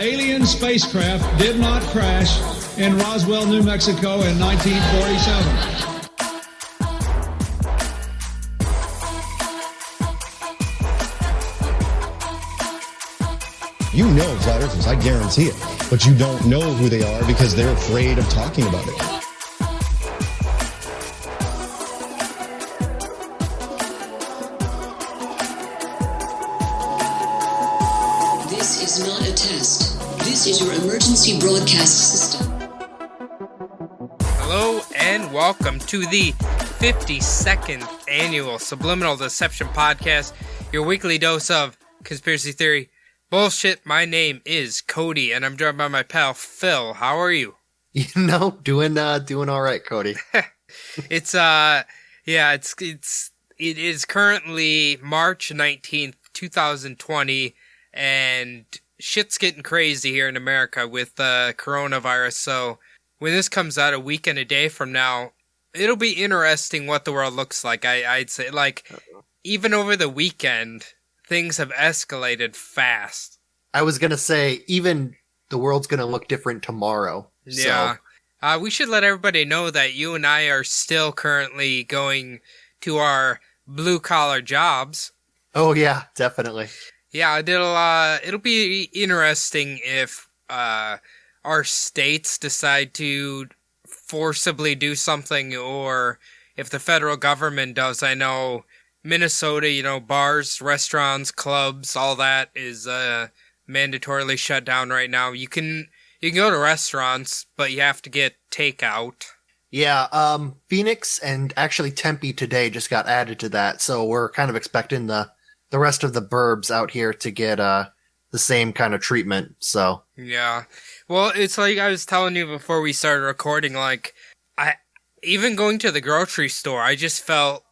alien spacecraft did not crash in Roswell, New Mexico in 1947. You know flat earthers, I guarantee it. But you don't know who they are because they're afraid of talking about it. This is not a test. This is your emergency broadcast system. Hello and welcome to the 52nd annual Subliminal Deception Podcast, your weekly dose of conspiracy theory bullshit. My name is Cody, and I'm joined by my pal Phil. How are you? Doing all right, Cody. It is currently March 19th, 2020, and shit's getting crazy here in America with coronavirus. So when this comes out a week and a day from now, it'll be interesting what the world looks like. I'd say, even over the weekend, things have escalated fast. I was going to say, even the world's going to look different tomorrow. Yeah. So. We should let everybody know that you and I are still currently going to our blue-collar jobs. Oh, yeah, definitely. Yeah, it'll be interesting if our states decide to forcibly do something, or if the federal government does. I know Minnesota, bars, restaurants, clubs, all that is mandatorily shut down right now. You can go to restaurants, but you have to get takeout. Yeah, Phoenix and actually Tempe today just got added to that, so we're kind of expecting the rest of the burbs out here to get the same kind of treatment. So yeah, well, it's like I was telling you before we started recording. Even going to the grocery store, I just felt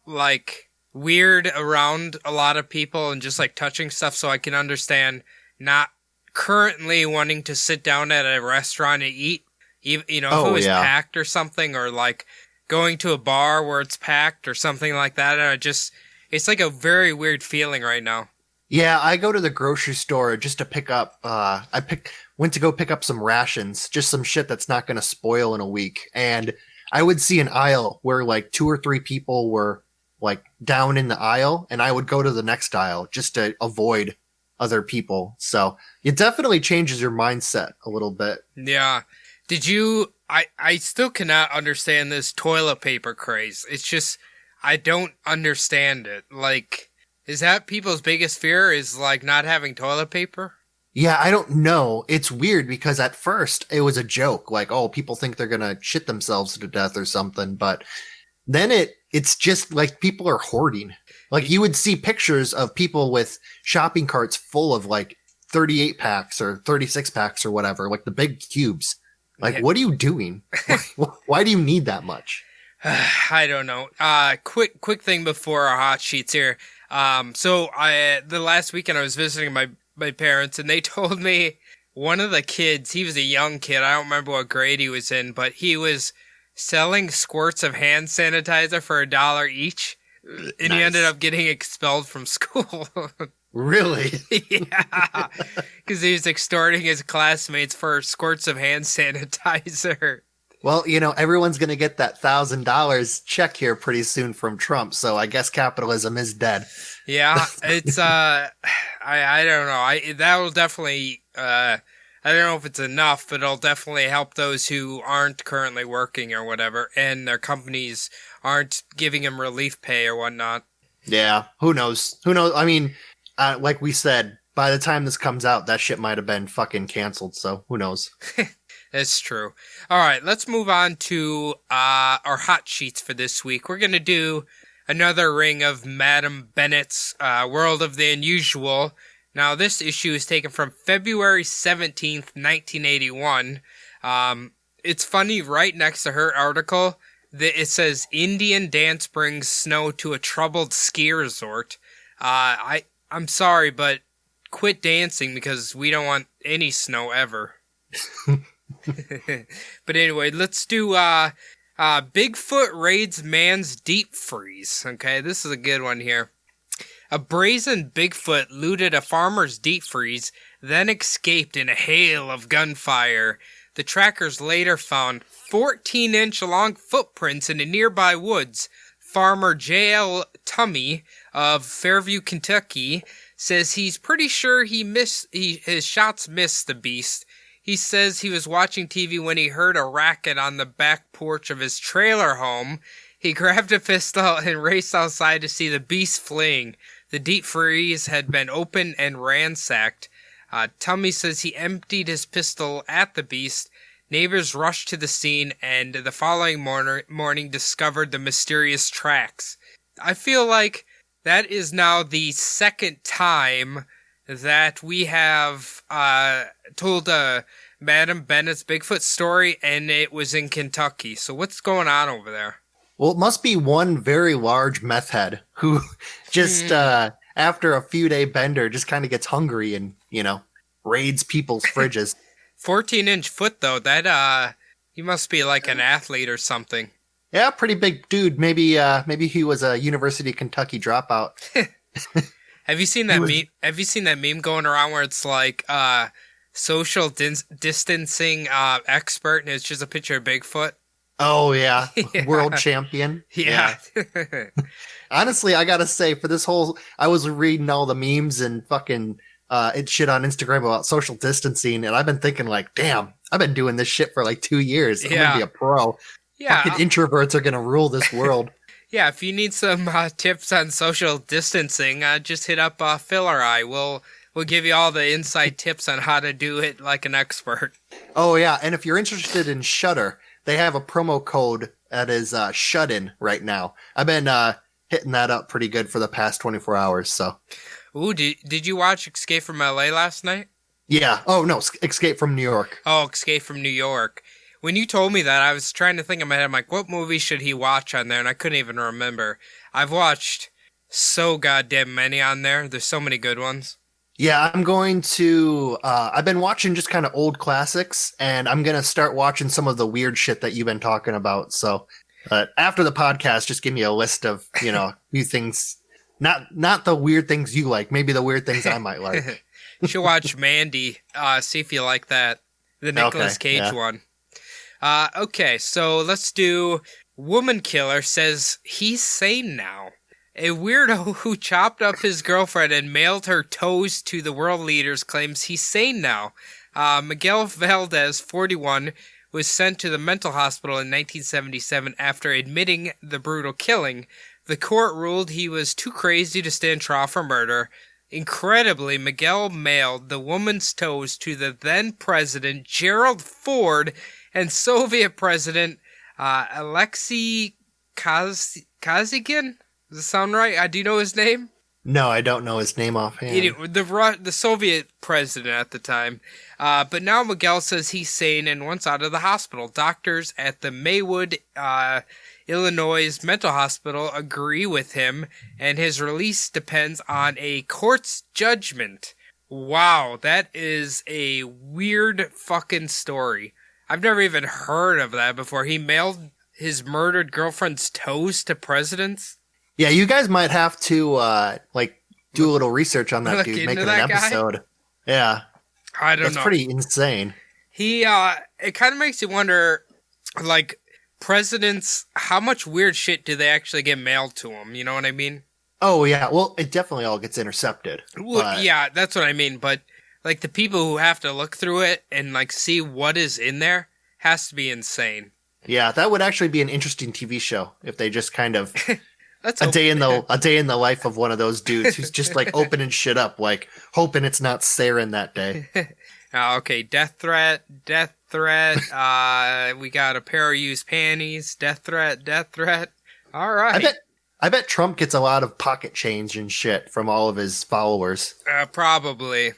weird around a lot of people and just touching stuff, so I can understand not currently wanting to sit down at a restaurant and eat, if it was packed or something, or going to a bar where it's packed or something like that. And it's a very weird feeling right now. Yeah, I go to the grocery store just to pick up, went to go pick up some rations, just some shit that's not going to spoil in a week. And I would see an aisle where 2 or 3 people were down in the aisle, and I would go to the next aisle just to avoid other people. So it definitely changes your mindset a little bit. Yeah. I still cannot understand this toilet paper craze. It's just, I don't understand it. Is that people's biggest fear, is not having toilet paper? Yeah, I don't know. It's weird because at first it was a joke. People think they're going to shit themselves to death or something. But then it's just people are hoarding. You would see pictures of people with shopping carts full of 38 packs or 36 packs or whatever, the big cubes. What are you doing? Why do you need that much? I don't know. Quick thing before our hot sheets here. The last weekend I was visiting my parents, and they told me one of the kids, he was a young kid, I don't remember what grade he was in, but he was selling squirts of hand sanitizer for $1 each, and Nice. He ended up getting expelled from school. Really? Yeah, because he was extorting his classmates for squirts of hand sanitizer. Well, everyone's going to get that $1,000 check here pretty soon from Trump, so I guess capitalism is dead. Yeah, it's, I don't know. That will definitely, I don't know if it's enough, but it'll definitely help those who aren't currently working or whatever, and their companies aren't giving them relief pay or whatnot. Yeah, who knows? I mean, like we said, by the time this comes out, that shit might have been fucking canceled, so who knows? That's true. All right, let's move on to our hot sheets for this week. We're going to do another ring of Madam Bennett's World of the Unusual. Now, this issue is taken from February 17th, 1981. It's funny, right next to her article, it says, Indian dance brings snow to a troubled ski resort. I'm sorry, but quit dancing because we don't want any snow ever. But anyway, let's do Bigfoot raids man's deep freeze. Okay, this is a good one here. A brazen Bigfoot looted a farmer's deep freeze, then escaped in a hail of gunfire. The trackers later found 14-inch long footprints in a nearby woods. Farmer J.L. Tummy of Fairview, Kentucky, says he's pretty sure his shots missed the beast. He says he was watching TV when he heard a racket on the back porch of his trailer home. He grabbed a pistol and raced outside to see the beast fleeing. The deep freeze had been opened and ransacked. Tummy says he emptied his pistol at the beast. Neighbors rushed to the scene and the following morning discovered the mysterious tracks. I feel like that is now the second time that we have told Madam Bennett's Bigfoot story, and it was in Kentucky. So what's going on over there? Well, it must be one very large meth head who just, after a few-day bender, just kind of gets hungry and, raids people's fridges. 14-inch foot, though. That, he must be like an athlete or something. Yeah, pretty big dude. Maybe he was a University of Kentucky dropout. Have you seen that meme? Have you seen that meme going around where it's like, social distancing, expert, and it's just a picture of Bigfoot? Oh, yeah. Yeah. World champion. Yeah. Honestly, I gotta say, I was reading all the memes and fucking shit on Instagram about social distancing, and I've been thinking like, damn, I've been doing this shit for like 2 years. I'm gonna be a pro. Yeah. Fucking introverts are gonna rule this world. Yeah, if you need some tips on social distancing, just hit up Phil or I. We'll give you all the inside tips on how to do it like an expert. Oh, yeah, and if you're interested in Shudder, they have a promo code that is Shut-In right now. I've been hitting that up pretty good for the past 24 hours, so. Ooh, did you watch Escape from LA last night? Yeah. Oh, no, Escape from New York. Oh, Escape from New York. When you told me that, I was trying to think in my head, I'm like, what movie should he watch on there? And I couldn't even remember. I've watched so goddamn many on there. There's so many good ones. Yeah, I'm going to, I've been watching just kind of old classics, and I'm going to start watching some of the weird shit that you've been talking about. So after the podcast, just give me a list of, few things, not the weird things you like, maybe the weird things I might like. You should watch Mandy, see if you like that. The Nicolas Cage one. Okay, so let's do Woman Killer says he's sane now. A weirdo who chopped up his girlfriend and mailed her toes to the world leaders claims he's sane now. Miguel Valdez, 41, was sent to the mental hospital in 1977 after admitting the brutal killing. The court ruled he was too crazy to stand trial for murder. Incredibly, Miguel mailed the woman's toes to the then president Gerald Ford and Soviet President Alexei Kazygin. Does it sound right? Do you know his name? No, I don't know his name offhand. The Soviet president at the time. But now Miguel says he's sane and wants out of the hospital. Doctors at the Maywood, Illinois mental hospital agree with him, and his release depends on a court's judgment. Wow, that is a weird fucking story. I've never even heard of that before. He mailed his murdered girlfriend's toes to presidents? Yeah, you guys might have to do a little research on that dude, make it an episode. Guy? Yeah. I don't know. It's pretty insane. He it kind of makes you wonder, like, presidents, how much weird shit do they actually get mailed to them? You know what I mean? Oh, yeah. Well, it definitely all gets intercepted. Well, yeah, that's what I mean. But, like, the people who have to look through it and, like, see what is in there has to be insane. Yeah, that would actually be an interesting TV show if they just kind of... That's a day in the life of one of those dudes who's just like opening shit up, like hoping it's not sarin that day. Okay, death threat. We got a pair of used panties. Death threat. All right. I bet Trump gets a lot of pocket change and shit from all of his followers. Probably.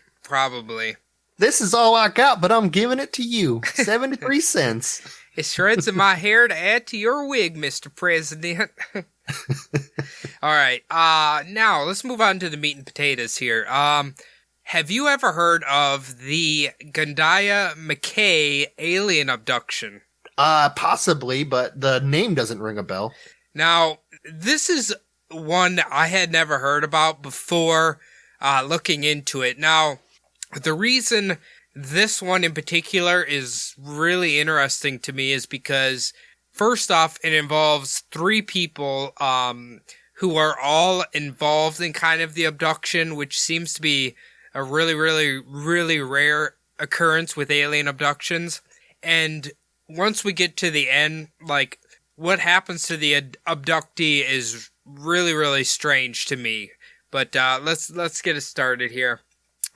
This is all I got, but I'm giving it to you. 73 cents. It's shreds of my hair to add to your wig, Mr. President. All right. Now let's move on to the meat and potatoes here. Have you ever heard of the Gundiah Machay alien abduction? Possibly, but the name doesn't ring a bell. Now, this is one I had never heard about before looking into it. Now, The reason this one in particular is really interesting to me is because, first off, it involves 3 people who are all involved in kind of the abduction, which seems to be a really, really, really rare occurrence with alien abductions. And once we get to the end, like, what happens to the abductee is really, really strange to me. But let's get it started here.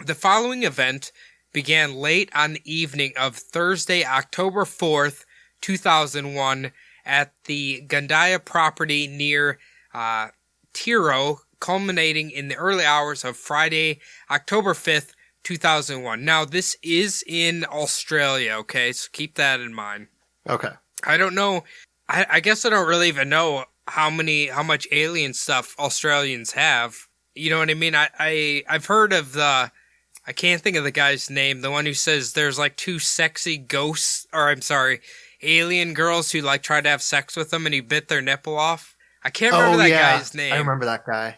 The following event began late on the evening of Thursday, October 4th, 2001, at the Gundiah property near Tiro, culminating in the early hours of Friday, October 5th, 2001. Now, this is in Australia, okay? So keep that in mind. Okay. I don't know. I guess I don't really even know how much alien stuff Australians have. You know what I mean? I've heard of I can't think of the guy's name, the one who says there's like 2 sexy alien girls who like tried to have sex with him and he bit their nipple off. I can't remember that guy's name. I remember that guy.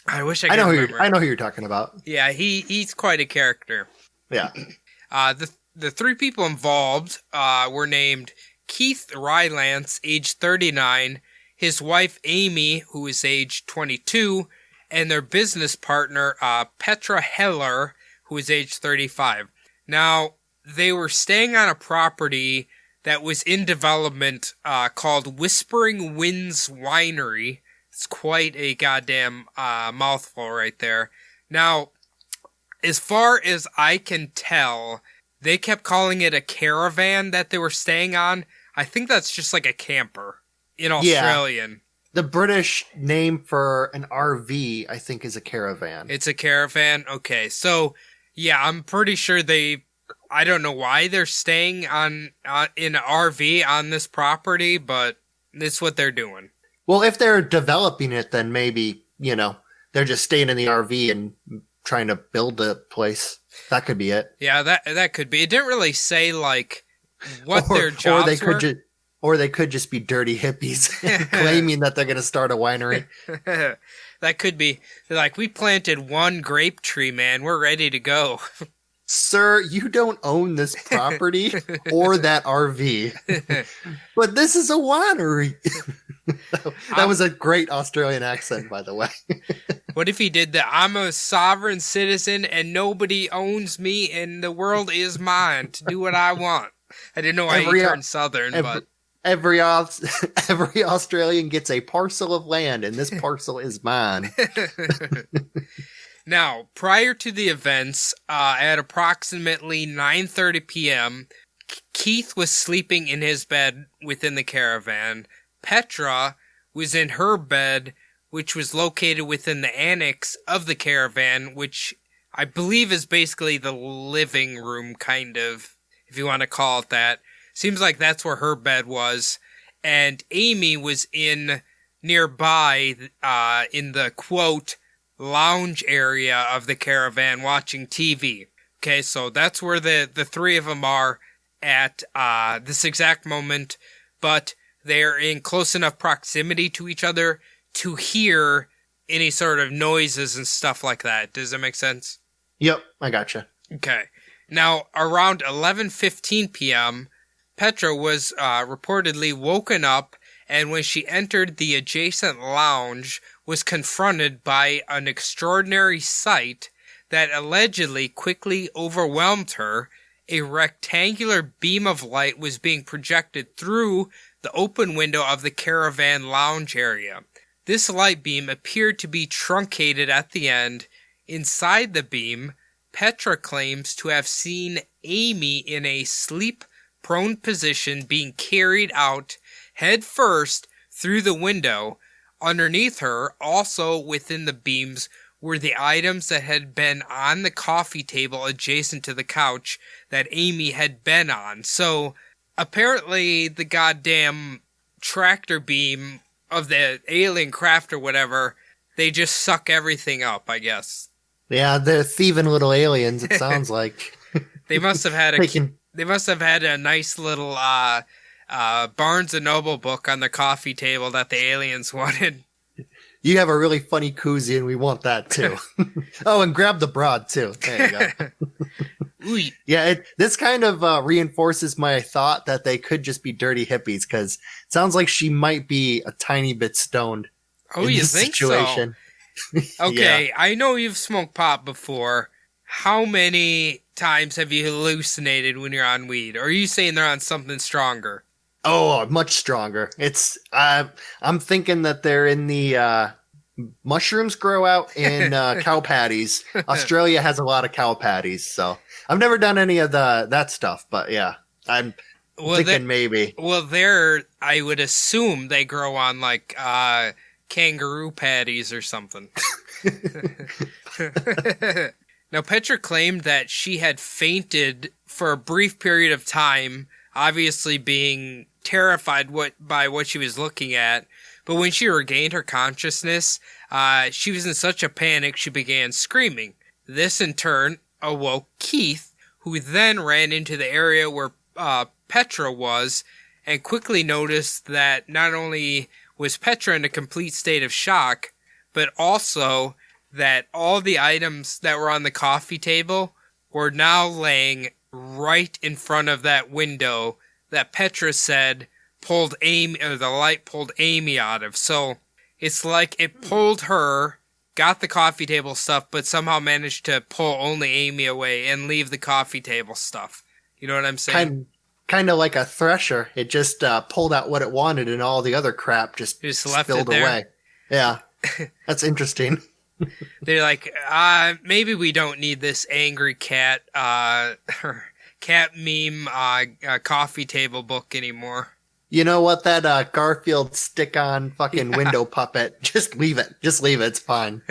I wish I could remember. I know who you're talking about. Yeah, he's quite a character. Yeah. The 3 people involved were named Keith Rylance, age 39, his wife Amy, who is age 22, and their business partner Petra Heller, who is age 35. Now, they were staying on a property that was in development called Whispering Winds Winery. It's quite a goddamn mouthful right there. Now, as far as I can tell, they kept calling it a caravan that they were staying on. I think that's just like a camper in Australian. Yeah. The British name for an RV, I think, is a caravan. It's a caravan? Okay, so, yeah, I'm pretty sure I don't know why they're staying in an RV on this property, but it's what they're doing. Well, if they're developing it, then maybe, they're just staying in the RV and trying to build a place. That could be it. Yeah, that could be. It didn't really say, like, what their jobs were. Or they could just be dirty hippies claiming that they're going to start a winery. That could be. They're like, we planted 1 grape tree, man. We're ready to go. Sir, you don't own this property or that RV. But this is a winery. That was a great Australian accent, by the way. What if he did that? I'm a sovereign citizen and nobody owns me and the world is mine to do what I want. I didn't know why he turned southern, but... Every Australian gets a parcel of land, and this parcel is mine. Now, prior to the events, at approximately 9:30 p.m., Keith was sleeping in his bed within the caravan. Petra was in her bed, which was located within the annex of the caravan, which I believe is basically the living room, kind of, if you want to call it that. Seems like that's where her bed was. And Amy was in nearby, in the, quote, lounge area of the caravan watching TV. Okay, so that's where the 3 of them are at this exact moment. But they're in close enough proximity to each other to hear any sort of noises and stuff like that. Does that make sense? Yep, I gotcha. Okay. Now, around 11:15 p.m., Petra was reportedly woken up, and when she entered the adjacent lounge, was confronted by an extraordinary sight that allegedly quickly overwhelmed her. A rectangular beam of light was being projected through the open window of the caravan lounge area. This light beam appeared to be truncated at the end. Inside the beam, Petra claims to have seen Amy in a sleep-prone position being carried out head first through the window. Underneath her, also within the beams, were the items that had been on the coffee table adjacent to the couch that Amy had been on. So, apparently the goddamn tractor beam of the alien craft or whatever, they just suck everything up, I guess. Yeah, they're thieving little aliens, it sounds like. They must have had a nice little Barnes & Noble book on the coffee table that the aliens wanted. You have a really funny koozie, and we want that too. Oh, and grab the broad too. There you go. Ooh, Yeah, this kind of reinforces my thought that they could just be dirty hippies, because it sounds like she might be a tiny bit stoned. oh, in you this think situation. so? Okay, I know you've smoked pot before. How many times have you hallucinated when you're on weed? Or are you saying they're on something stronger? Oh, much stronger. It's I'm thinking that they're in the mushrooms grow out in cow patties. Australia has a lot of cow patties, so I've never done any of that stuff, but yeah, I'm thinking maybe. Well, there, I would assume they grow on like kangaroo patties or something. Now, Petra claimed that she had fainted for a brief period of time, obviously being terrified by what she was looking at. But when she regained her consciousness, she was in such a panic she began screaming. This, in turn, awoke Keith, who then ran into the area where Petra was, and quickly noticed that not only was Petra in a complete state of shock, but also that all the items that were on the coffee table were now laying right in front of that window that Petra said pulled Amy, or the light pulled Amy out of. So it's like it pulled her, got the coffee table stuff, but somehow managed to pull only Amy away and leave the coffee table stuff. You know what I'm saying? Kind of like a thresher. It just pulled out what it wanted, and all the other crap just left spilled it there. away. Yeah, that's interesting. They're like, maybe we don't need this angry cat, cat meme, coffee table book anymore. You know what? That Garfield stick-on fucking window puppet. Just leave it. Just leave it. It's fine.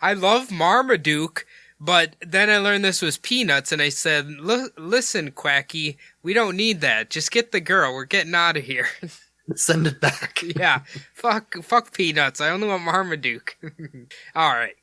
I love Marmaduke, but then I learned this was Peanuts, and I said, listen, Quacky, we don't need that. Just get the girl. We're getting out of here. Send it back. Yeah, fuck Peanuts. I only want Marmaduke. All right.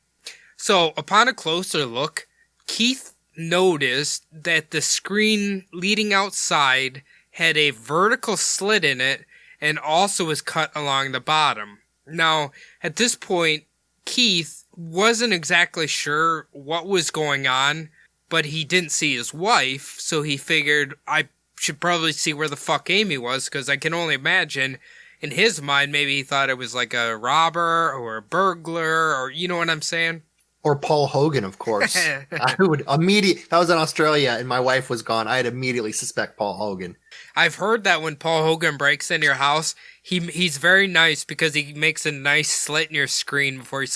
So, upon a closer look, Keith noticed that the screen leading outside had a vertical slit in it and also was cut along the bottom. Now, at this point, Keith wasn't exactly sure what was going on, but he didn't see his wife, so he figured I should probably see where the fuck Amy was, because I can only imagine in his mind maybe he thought it was like a robber or a burglar, or you know what I'm saying? Or Paul Hogan, of course. I would immediately, if I was in Australia and my wife was gone, I'd immediately suspect Paul Hogan. I've heard that when Paul Hogan breaks into your house, he's very nice because he makes a nice slit in your screen before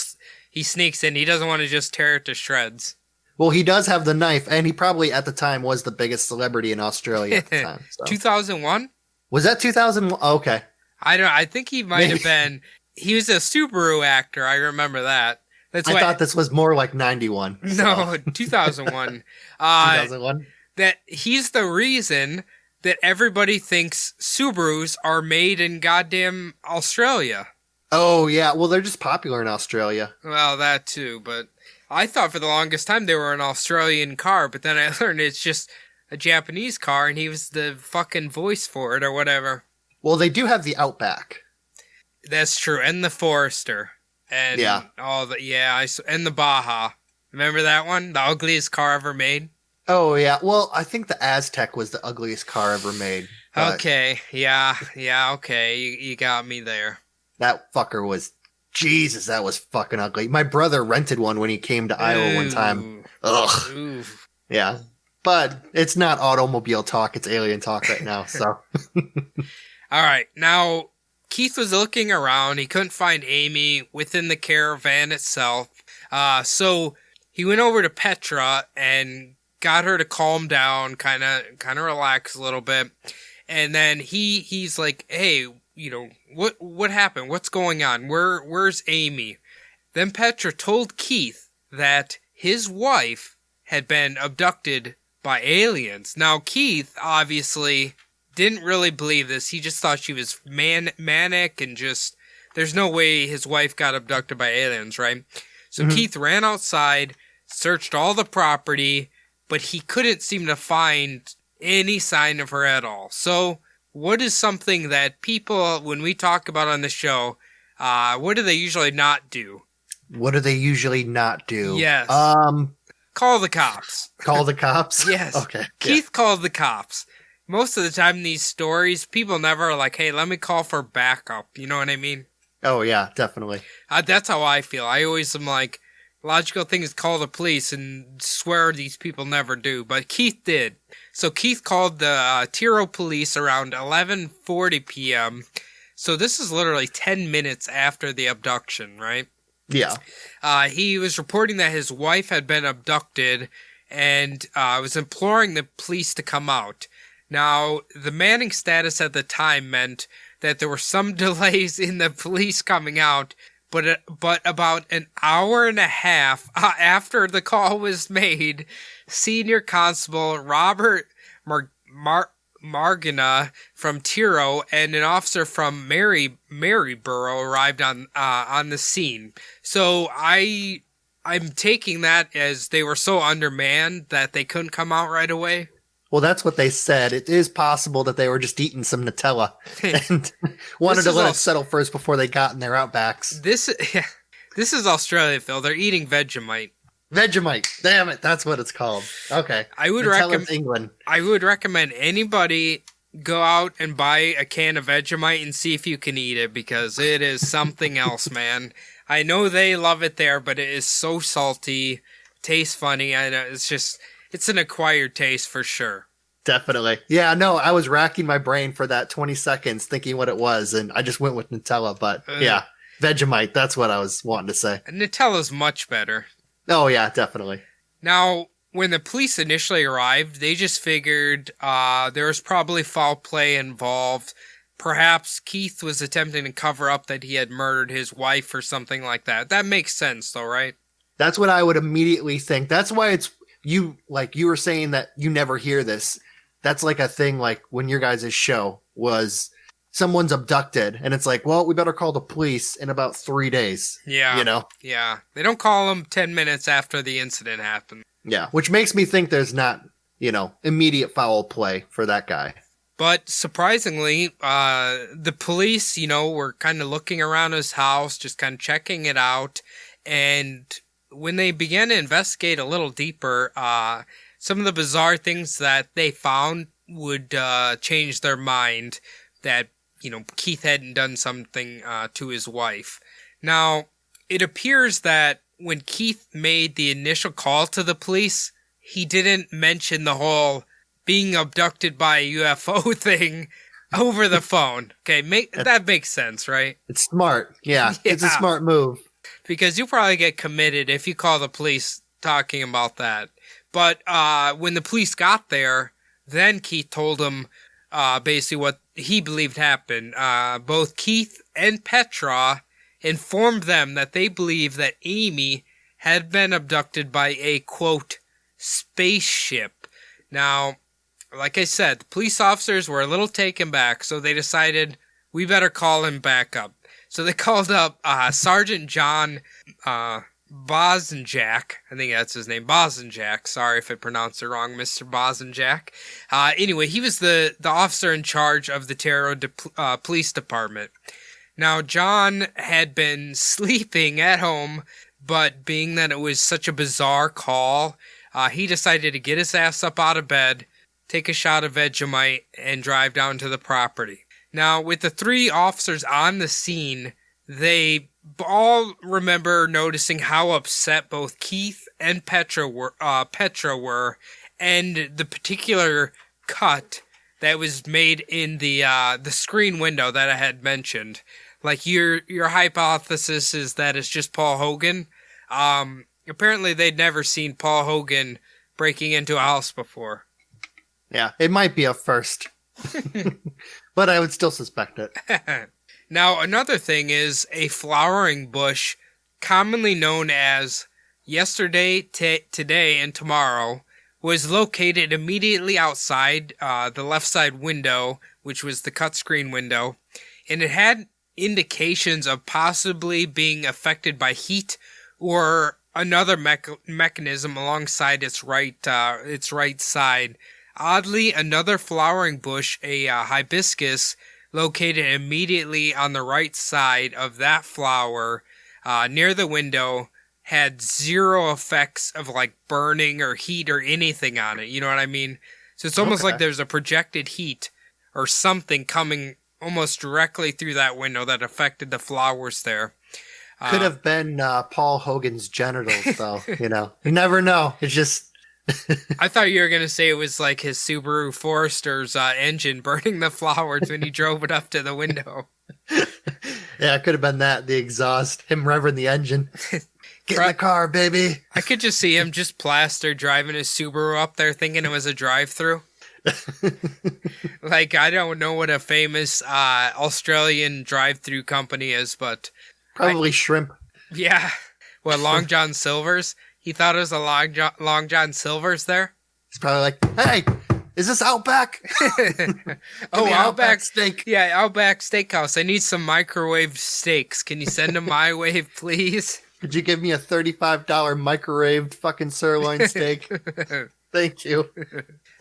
he sneaks in. He doesn't want to just tear it to shreds. Well, he does have the knife, and he probably at the time was the biggest celebrity in Australia at the time. So. 2001? Was that 2001? Oh, okay. I think he might have been. He was a Subaru actor. I remember that. That's I thought this was more like 91. No, 2001. 2001? That he's the reason that everybody thinks Subarus are made in goddamn Australia. Oh, yeah. Well, they're just popular in Australia. Well, that too, but I thought for the longest time they were an Australian car, but then I learned it's just a Japanese car, and he was the fucking voice for it or whatever. Well, they do have the Outback. That's true, and the Forester. And all the and the Baja. Remember that one? The ugliest car ever made? Oh, yeah. Well, I think the Aztec was the ugliest car ever made. Okay. Yeah, okay. You got me there. That fucker was... Jesus, that was fucking ugly. My brother rented one when he came to Iowa one time. Ugh. Ooh. Yeah. But it's not automobile talk, it's alien talk right now, so... All right, now... Keith was looking around. He couldn't find Amy within the caravan itself. So he went over to Petra and got her to calm down, kind of relax a little bit. And then he's like, "Hey, you know, what happened? What's going on? Where's Amy?" Then Petra told Keith that his wife had been abducted by aliens. Now Keith obviously didn't really believe this. He just thought she was manic and just, there's no way his wife got abducted by aliens, right? So Keith ran outside, searched all the property, but he couldn't seem to find any sign of her at all. So what is something that people, when we talk about on the show, What do they usually not do? What do they usually not do? Yes. Call the cops. Call the cops? Yes. Okay. Keith called the cops. Most of the time in these stories, people never are like, hey, let me call for backup. You know what I mean? Oh, yeah, definitely. That's how I feel. I always am like, logical thing is call the police, and swear these people never do. But Keith did. So Keith called the Tiro police around 11:40 p.m. So this is literally 10 minutes after the abduction, right? Yeah. He was reporting that his wife had been abducted and was imploring the police to come out. Now, the Manning status at the time meant that there were some delays in the police coming out, but about an hour and a half after the call was made, Senior Constable Robert Margina from Tiro and an officer from Maryborough arrived on the scene. So I'm taking that as they were so undermanned that they couldn't come out right away. Well, that's what they said. It is possible that they were just eating some Nutella and wanted to let it settle first before they got in their Outbacks. This is Australia, Phil. They're eating Vegemite. Vegemite. Damn it. That's what it's called. Okay. I would recommend England. I would recommend anybody go out and buy a can of Vegemite and see if you can eat it, because it is something else, man. I know they love it there, but it is so salty, tastes funny. I know it's an acquired taste for sure. Definitely. Yeah, no, I was racking my brain for that 20 seconds thinking what it was, and I just went with Nutella, but yeah, Vegemite, that's what I was wanting to say. Nutella's much better. Oh, yeah, definitely. Now, when the police initially arrived, they just figured there was probably foul play involved. Perhaps Keith was attempting to cover up that he had murdered his wife or something like that. That makes sense, though, right? That's what I would immediately think. That's why it's, you were saying that you never hear this. That's like a thing, like when your guys' show was someone's abducted and it's like, well, we better call the police in about 3 days. Yeah. You know? Yeah. They don't call them 10 minutes after the incident happened. Yeah. Which makes me think there's not, immediate foul play for that guy. But surprisingly, the police, were kind of looking around his house, just kind of checking it out. And when they began to investigate a little deeper, some of the bizarre things that they found would change their mind that, Keith hadn't done something to his wife. Now, it appears that when Keith made the initial call to the police, he didn't mention the whole being abducted by a UFO thing over the phone. Okay, that makes sense, right? It's smart. Yeah, it's a smart move. Because you'll probably get committed if you call the police talking about that. But when the police got there, then Keith told them basically what he believed happened. Both Keith and Petra informed them that they believed that Amy had been abducted by a, quote, spaceship. Now, like I said, the police officers were a little taken back, so they decided we better call him back up. So they called up Sergeant John Bosanjak. I think that's his name, Bosanjak. Sorry if I pronounced it wrong, Mr. Bosanjak. Anyway, he was the officer in charge of the Tiro Police Department. Now, John had been sleeping at home, but being that it was such a bizarre call, he decided to get his ass up out of bed, take a shot of Vegemite, and drive down to the property. Now, with the three officers on the scene, they all remember noticing how upset both Keith and Petra were, and the particular cut that was made in the screen window that I had mentioned. Like, your hypothesis is that it's just Paul Hogan. Apparently they'd never seen Paul Hogan breaking into a house before. Yeah, it might be a first. But I would still suspect it. Now, another thing is a flowering bush, commonly known as yesterday, today, and tomorrow, was located immediately outside the left side window, which was the cut screen window, and it had indications of possibly being affected by heat or another mechanism alongside its right side. Oddly, another flowering bush, a hibiscus, located immediately on the right side of that flower, near the window, had zero effects of like burning or heat or anything on it. You know what I mean? So it's almost like there's a projected heat or something coming almost directly through that window that affected the flowers there. Could have been Paul Hogan's genitals, though. You know, you never know. It's just. I thought you were going to say it was like his Subaru Forester's engine burning the flowers when he drove it up to the window. Yeah, it could have been that. The exhaust, him revving the engine. Get in the car, baby. I could just see him just plastered driving his Subaru up there thinking it was a drive-through. Like, I don't know what a famous Australian drive-through company is, but... Probably shrimp. Yeah. What, Long John Silver's? He thought it was a Long John Silver's there? He's probably like, hey, is this Outback? Oh, Outback steak. Yeah, Outback Steakhouse. I need some microwave steaks. Can you send them my way, please? Could you give me a $35 microwaved fucking sirloin steak? Thank you.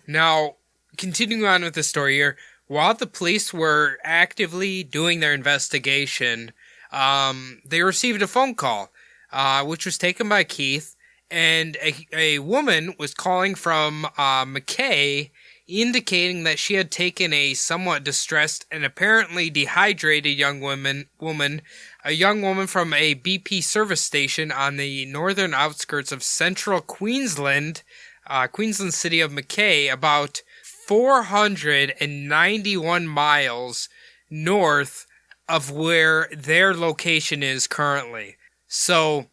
Now, continuing on with the story here, while the police were actively doing their investigation, they received a phone call, which was taken by Keith, and a woman was calling from Mackay, indicating that she had taken a somewhat distressed and apparently dehydrated young woman from a BP service station on the northern outskirts of central Queensland, Queensland city of Mackay, about 491 miles north of where their location is currently. So,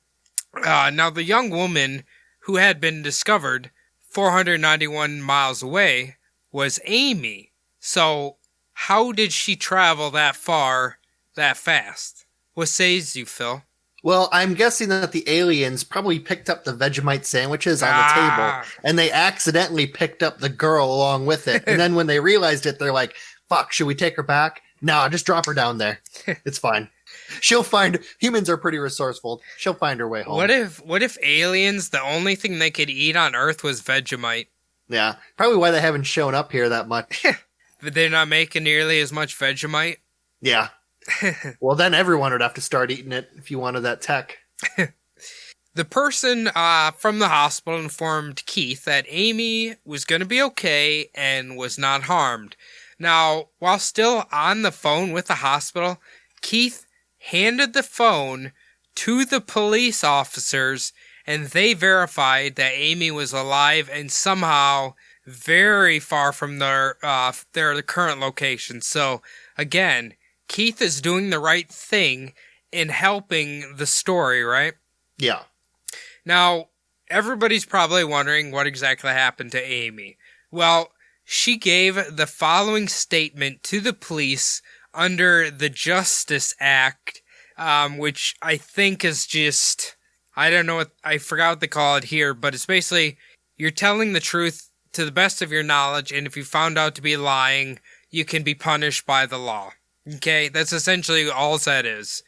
now the young woman who had been discovered 491 miles away was Amy. So, how did she travel that far, that fast? What says you, Phil? Well, I'm guessing that the aliens probably picked up the Vegemite sandwiches on the table, and they accidentally picked up the girl along with it. And then when they realized it, they're like, fuck, should we take her back? No, just drop her down there. It's fine. Humans are pretty resourceful. She'll find her way home. What if aliens, the only thing they could eat on Earth was Vegemite? Yeah, probably why they haven't shown up here that much. But they're not making nearly as much Vegemite? Yeah. Well, then everyone would have to start eating it if you wanted that tech. The person from the hospital informed Keith that Amy was going to be okay and was not harmed. Now, while still on the phone with the hospital, Keith handed the phone to the police officers, and they verified that Amy was alive and somehow very far from their current location. So, again, Keith is doing the right thing in helping the story, right? Yeah. Now, everybody's probably wondering what exactly happened to Amy. Well, she gave the following statement to the police under the Justice Act, which I think is just, I don't know I forgot what they call it here, but it's basically, you're telling the truth to the best of your knowledge, and if you found out to be lying, you can be punished by the law. Okay, that's essentially all that is.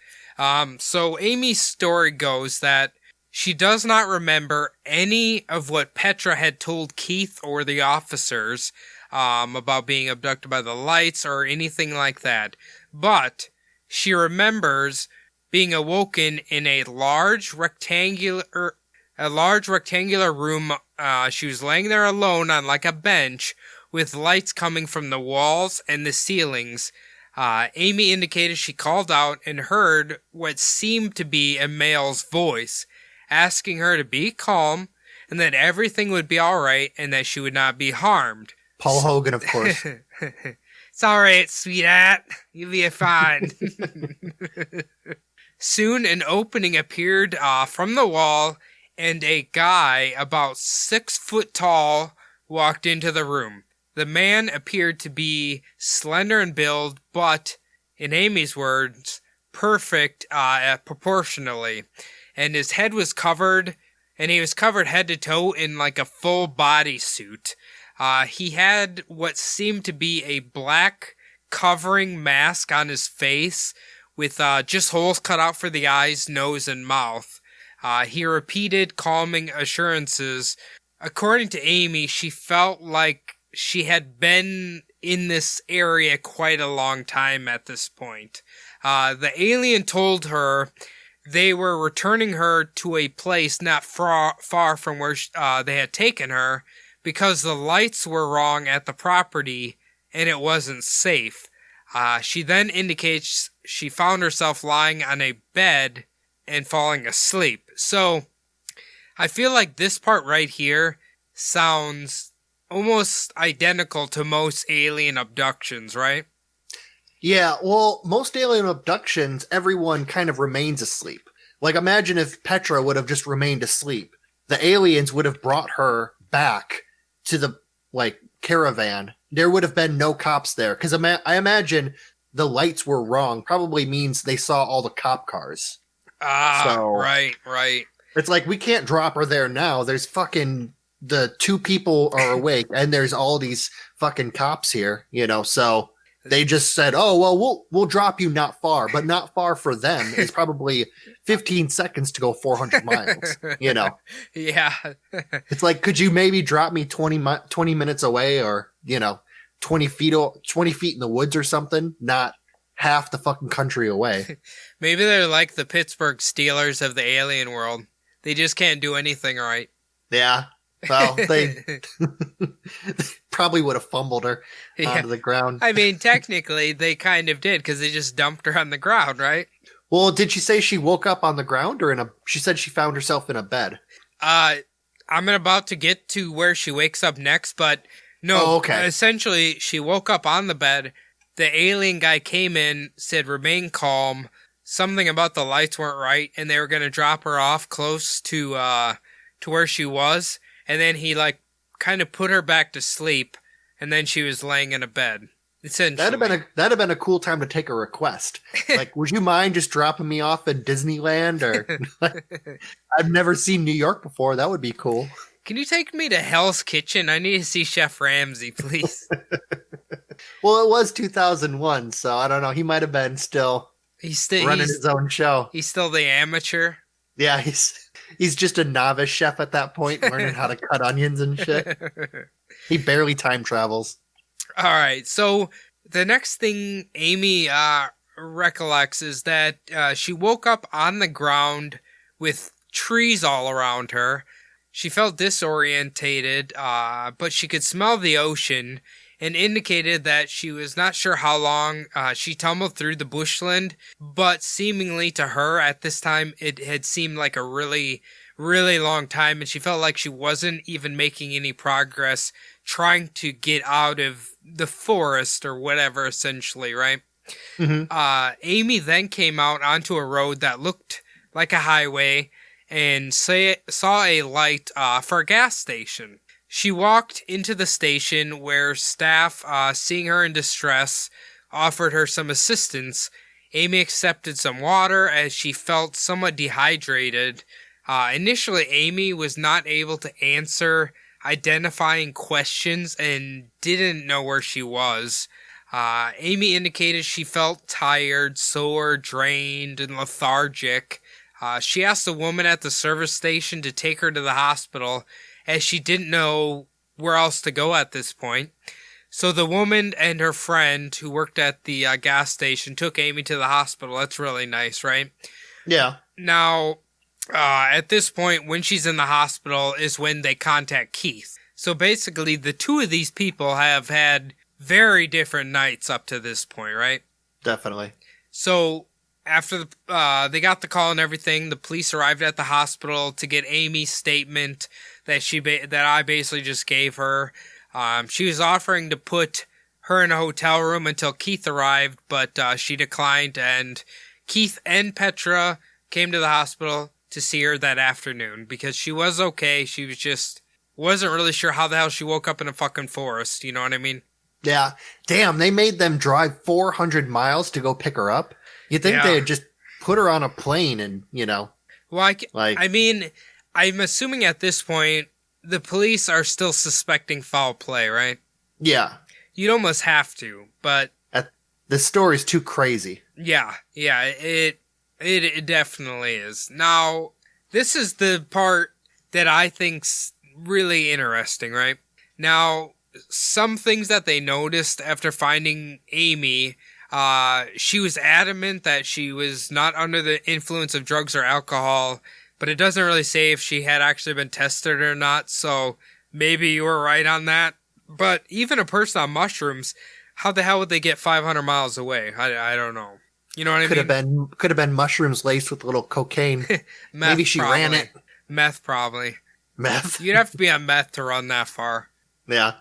So Amy's story goes that she does not remember any of what Petra had told Keith or the officers about being abducted by the lights or anything like that. But she remembers being awoken in a large rectangular room. She was laying there alone on like a bench with lights coming from the walls and the ceilings. Amy indicated she called out and heard what seemed to be a male's voice, asking her to be calm and that everything would be alright and that she would not be harmed. Paul Hogan, of course. It's alright, sweetheart. You'll be fine. Soon an opening appeared from the wall, and a guy about 6 foot tall walked into the room. The man appeared to be slender in build, but, in Amy's words, perfect proportionally. And his head was covered, and he was covered head to toe in like a full body suit. He had what seemed to be a black covering mask on his face with just holes cut out for the eyes, nose, and mouth. He repeated calming assurances. According to Amy, she felt like she had been in this area quite a long time at this point. The alien told her they were returning her to a place not far from where they had taken her because the lights were wrong at the property and it wasn't safe. She then indicates she found herself lying on a bed and falling asleep. So I feel like this part right here sounds almost identical to most alien abductions, right? Yeah, well, most alien abductions, everyone kind of remains asleep. Like, imagine if Petra would have just remained asleep. The aliens would have brought her back to the, caravan. There would have been no cops there. Because I imagine the lights were wrong. Probably means they saw all the cop cars. Right. It's like, we can't drop her there now. There's fucking... The two people are awake, and there's all these fucking cops here, so... They just said, "Oh, well, we'll drop you not far," but not far for them is probably 15 seconds to go 400 miles. Yeah. It's like, could you maybe drop me 20 minutes away, or 20 feet in the woods or something? Not half the fucking country away. Maybe they're like the Pittsburgh Steelers of the alien world. They just can't do anything right. Yeah. Well, they probably would have fumbled her onto the ground. I mean, technically, they kind of did, because they just dumped her on the ground, right? Well, did she say she woke up on the ground, or she said she found herself in a bed? I'm about to get to where she wakes up next, but no. Oh, okay. Essentially, she woke up on the bed. The alien guy came in, said, "Remain calm." Something about the lights weren't right, and they were going to drop her off close to where she was. And then he, kind of put her back to sleep, and then she was laying in a bed. Essentially. That'd have been a cool time to take a request. Like, would you mind just dropping me off at Disneyland? Or I've never seen New York before. That would be cool. Can you take me to Hell's Kitchen? I need to see Chef Ramsay, please. Well, it was 2001, so I don't know. He might have been still running his own show. He's still the amateur. Yeah, he's just a novice chef at that point, learning how to cut onions and shit. He barely time travels. All right, so the next thing Amy recollects is that she woke up on the ground with trees all around her. She felt disorientated, but she could smell the ocean, and indicated that she was not sure how long she tumbled through the bushland, but seemingly to her at this time it had seemed like a really, really long time, and she felt like she wasn't even making any progress trying to get out of the forest or whatever, essentially, right? Mm-hmm. Amy then came out onto a road that looked like a highway and saw a light for a gas station. She walked into the station where staff, seeing her in distress, offered her some assistance. Amy accepted some water as she felt somewhat dehydrated. Initially, Amy was not able to answer identifying questions and didn't know where she was. Amy indicated she felt tired, sore, drained, and lethargic. She asked the woman at the service station to take her to the hospital, as she didn't know where else to go at this point. So the woman and her friend who worked at the gas station took Amy to the hospital. That's really nice, right? Yeah. Now, at this point, when she's in the hospital is when they contact Keith. So basically, the two of these people have had very different nights up to this point, right? Definitely. So after they got the call and everything, the police arrived at the hospital to get Amy's statement that I basically just gave her. She was offering to put her in a hotel room until Keith arrived, but she declined, and Keith and Petra came to the hospital to see her that afternoon because she was okay. She was just wasn't really sure how the hell she woke up in a fucking forest. You know what I mean? Yeah. Damn, they made them drive 400 miles to go pick her up. You'd think they'd just put her on a plane and, Well, I mean, I'm assuming at this point, the police are still suspecting foul play, right? Yeah. You'd almost have to, but... The story's too crazy. Yeah, it definitely is. Now, this is the part that I think's really interesting, right? Now, some things that they noticed after finding Amy. She was adamant that she was not under the influence of drugs or alcohol, but it doesn't really say if she had actually been tested or not, so maybe you were right on that. But even a person on mushrooms, how the hell would they get 500 miles away? I don't know. You know what I mean? Could have been mushrooms laced with a little cocaine. Maybe she probably. ran it. Meth, probably. Meth? You'd have to be on meth to run that far. Yeah.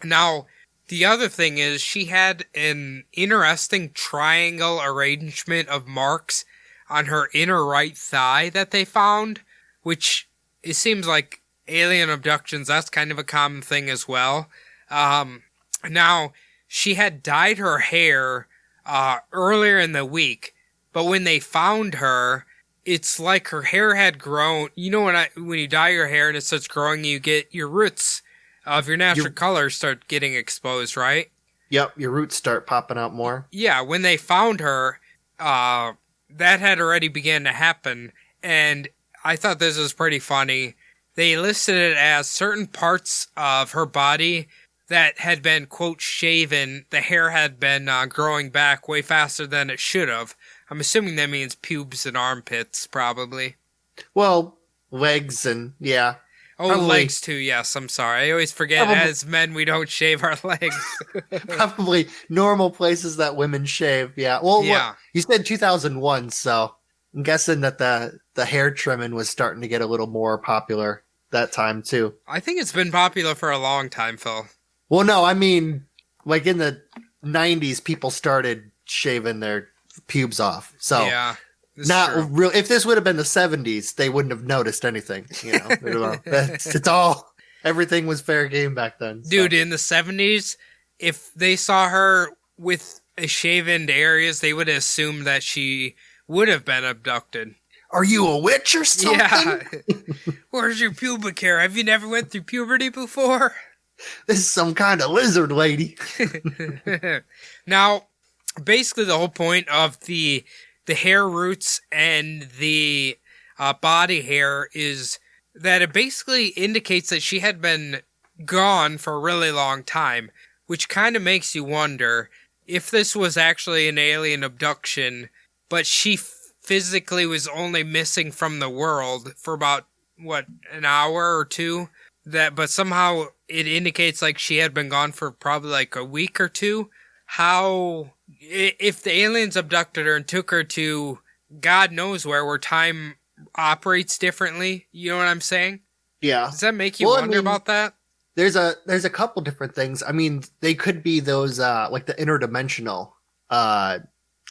Now, the other thing is she had an interesting triangle arrangement of marks on her inner right thigh that they found, which it seems like alien abductions, that's kind of a common thing as well. Now, she had dyed her hair earlier in the week, but when they found her, it's like her hair had grown. You know when you dye your hair and it starts growing, you get your roots of your natural color start getting exposed, right? Yep, your roots start popping out more. Yeah, when they found her, that had already began to happen, and I thought this was pretty funny. They listed it as certain parts of her body that had been, quote, shaven. The hair had been growing back way faster than it should have. I'm assuming that means pubes and armpits, probably. Well, legs and, yeah. Oh, probably. Legs too, yes, I'm sorry. I always forget, as men, we don't shave our legs. Probably normal places that women shave, yeah. Well, yeah. What, you said 2001, so I'm guessing that the hair trimming was starting to get a little more popular that time, too. I think it's been popular for a long time, Phil. Well, no, I mean, like in the 90s, people started shaving their pubes off, so... Yeah. Not real. If this would have been the 70s, they wouldn't have noticed anything. You know, it's all, everything was fair game back then. So. Dude, in the 70s, if they saw her with a shaven areas, they would assume that she would have been abducted. Are you a witch or something? Yeah. Where's your pubic hair? Have you never went through puberty before? This is some kind of lizard lady. Now, basically the whole point of the hair roots and the body hair is that it basically indicates that she had been gone for a really long time, which kind of makes you wonder if this was actually an alien abduction, but she physically was only missing from the world for about, an hour or two, but somehow it indicates like she had been gone for probably like a week or two. How... If the aliens abducted her and took her to God knows where time operates differently, you know what I'm saying? Yeah. Does that make you wonder about that? There's a couple different things. I mean, they could be those like the interdimensional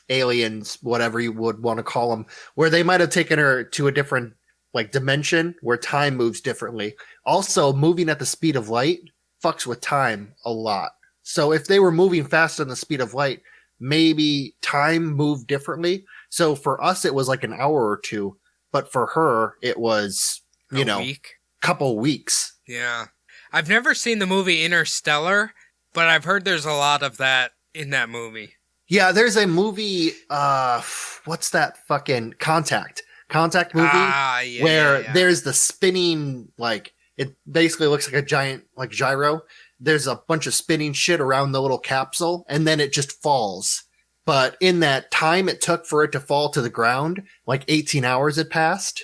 aliens, whatever you would want to call them, where they might have taken her to a different like dimension where time moves differently. Also, moving at the speed of light fucks with time a lot. So if they were moving faster than the speed of light, maybe time moved differently. So for us, it was like an hour or two, but for her, it was, week? Couple weeks. Yeah. I've never seen the movie Interstellar, but I've heard there's a lot of that in that movie. Yeah, there's a movie, what's that fucking Contact movie? Where there's the spinning, like, it basically looks like a giant, like, gyro. There's a bunch of spinning shit around the little capsule, and then it just falls. But in that time it took for it to fall to the ground, like 18 hours had passed.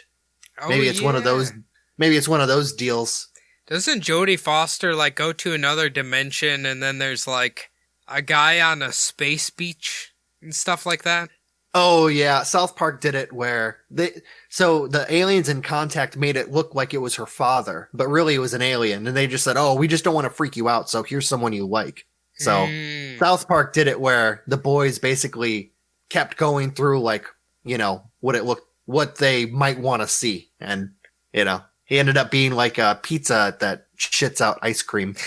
Oh, maybe it's one of those. Maybe it's one of those deals. Doesn't Jodie Foster like go to another dimension, and then there's like a guy on a space beach and stuff like that? Oh yeah, South Park did it where the aliens in Contact made it look like it was her father, but really it was an alien, and they just said, "Oh, we just don't want to freak you out, so here's someone you like." So South Park did it where the boys basically kept going through like, what they might want to see, and he ended up being like a pizza that shits out ice cream,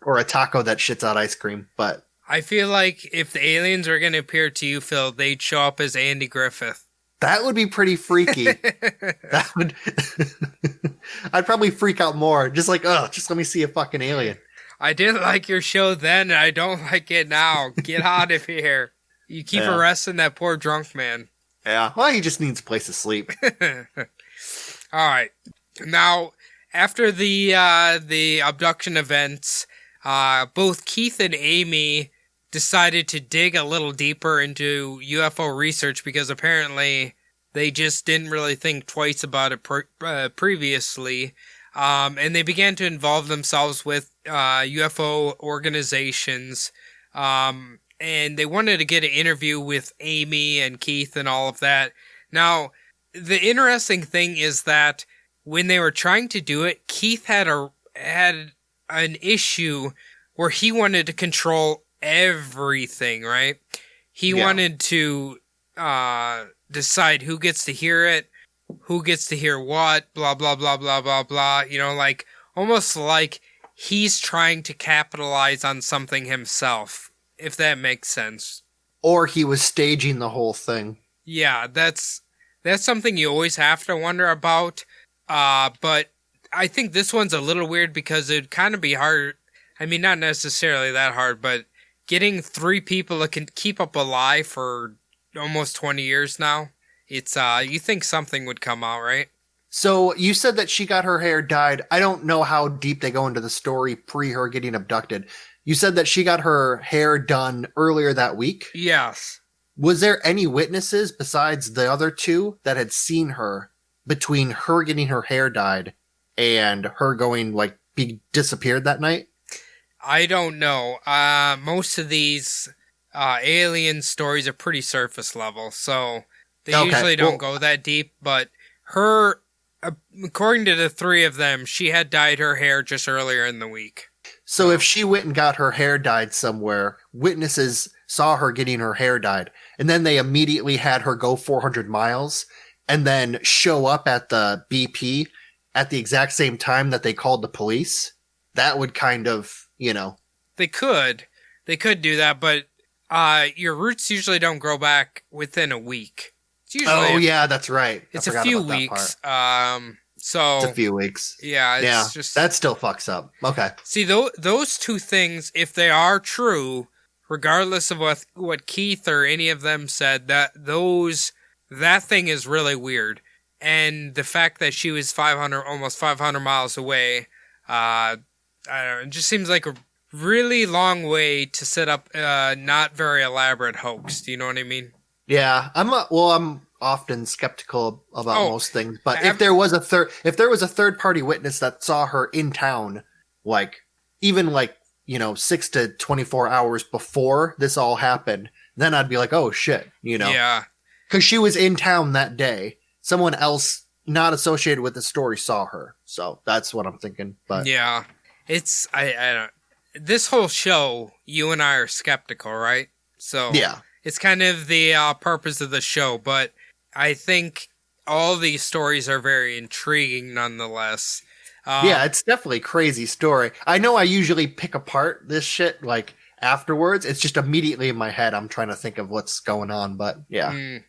or a taco that shits out ice cream, but. I feel like if the aliens were going to appear to you, Phil, they'd show up as Andy Griffith. That would be pretty freaky. I'd probably freak out more. Just like, just let me see a fucking alien. I didn't like your show then, and I don't like it now. Get out of here. You keep arresting that poor drunk man. Yeah, well, he just needs a place to sleep. All right. Now, after the abduction events, both Keith and Amy decided to dig a little deeper into UFO research because apparently they just didn't really think twice about it previously. And they began to involve themselves with UFO organizations. And they wanted to get an interview with Amy and Keith and all of that. Now, the interesting thing is that when they were trying to do it, Keith had an issue where he wanted to control everything, right? He wanted to decide who gets to hear it, who gets to hear what, blah, blah, blah, blah, blah, blah. Like, almost like he's trying to capitalize on something himself, if that makes sense. Or he was staging the whole thing. Yeah, that's something you always have to wonder about. But I think this one's a little weird because it'd kind of be hard. I mean, not necessarily that hard, but getting 3 people that can keep up a lie for almost 20 years now, it's, you think something would come out, right? So you said that she got her hair dyed. I don't know how deep they go into the story pre her getting abducted. You said that she got her hair done earlier that week? Yes. Was there any witnesses besides the other 2 that had seen her between her getting her hair dyed and her going, disappeared that night? I don't know. Most of these alien stories are pretty surface level, so they usually don't go that deep. But her, according to the 3 of them, she had dyed her hair just earlier in the week. So if she went and got her hair dyed somewhere, witnesses saw her getting her hair dyed, and then they immediately had her go 400 miles and then show up at the BP at the exact same time that they called the police, that would kind of, They could do that, but your roots usually don't grow back within a week. It's usually that's right. It's a few weeks. So it's a few weeks. Yeah, just that still fucks up. Okay. See, those 2 things, if they are true, regardless of what Keith or any of them said, that thing is really weird. And the fact that she was almost 500 miles away, I don't know, it just seems like a really long way to set up a not very elaborate hoax. Do you know what I mean? Yeah, I'm often skeptical about most things, but if there was a third party witness that saw her in town, even 6 to 24 hours before this all happened, then I'd be like, oh shit, Yeah. Because she was in town that day. Someone else not associated with the story saw her. So that's what I'm thinking. But yeah, I don't. This whole show, you and I are skeptical, right? So yeah, it's kind of the purpose of the show. But I think all these stories are very intriguing, nonetheless. Yeah, it's definitely a crazy story. I know I usually pick apart this shit afterwards. It's just immediately in my head. I'm trying to think of what's going on. But yeah.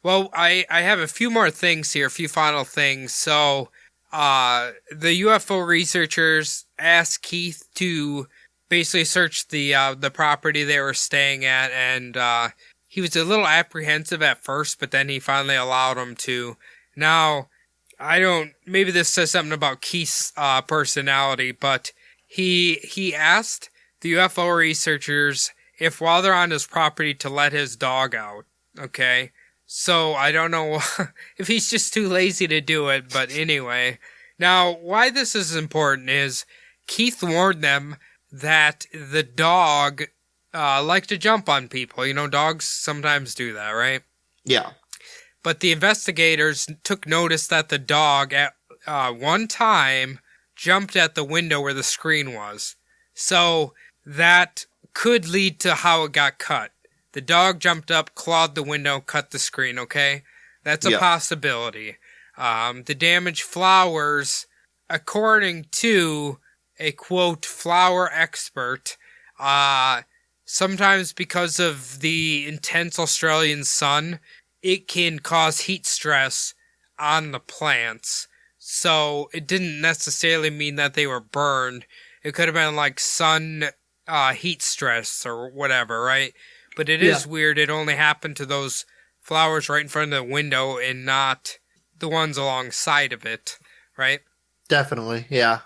Well, I have a few more things here, a few final things. So, the UFO researchers asked Keith to basically search the property they were staying at, and he was a little apprehensive at first, but then he finally allowed him to. Now, maybe this says something about Keith's personality, but he asked the UFO researchers if while they're on his property to let his dog out, okay? So I don't know if he's just too lazy to do it, but anyway. Now, why this is important is Keith warned them that the dog liked to jump on people. Dogs sometimes do that, right? Yeah. But the investigators took notice that the dog at one time jumped at the window where the screen was. So that could lead to how it got cut. The dog jumped up, clawed the window, cut the screen, okay? That's a possibility. The damaged flowers, according to a, quote, flower expert, sometimes because of the intense Australian sun, it can cause heat stress on the plants. So it didn't necessarily mean that they were burned. It could have been sun heat stress or whatever, right? But it is weird. It only happened to those flowers right in front of the window and not the ones alongside of it, right? Definitely, yeah.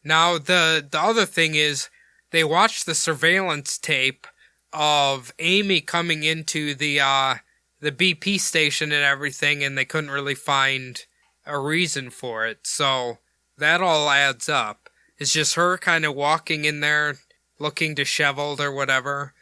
Now, the other thing is, they watched the surveillance tape of Amy coming into the BP station and everything, and they couldn't really find a reason for it. So that all adds up. It's just her kind of walking in there looking disheveled or whatever.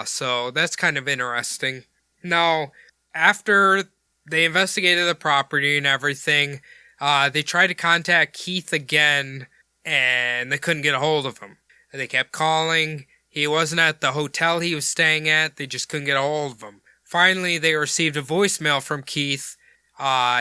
So that's kind of interesting. Now, after they investigated the property and everything, they tried to contact Keith again, and they couldn't get a hold of him. They kept calling. He wasn't at the hotel he was staying at. They just couldn't get a hold of him. Finally, they received a voicemail from Keith.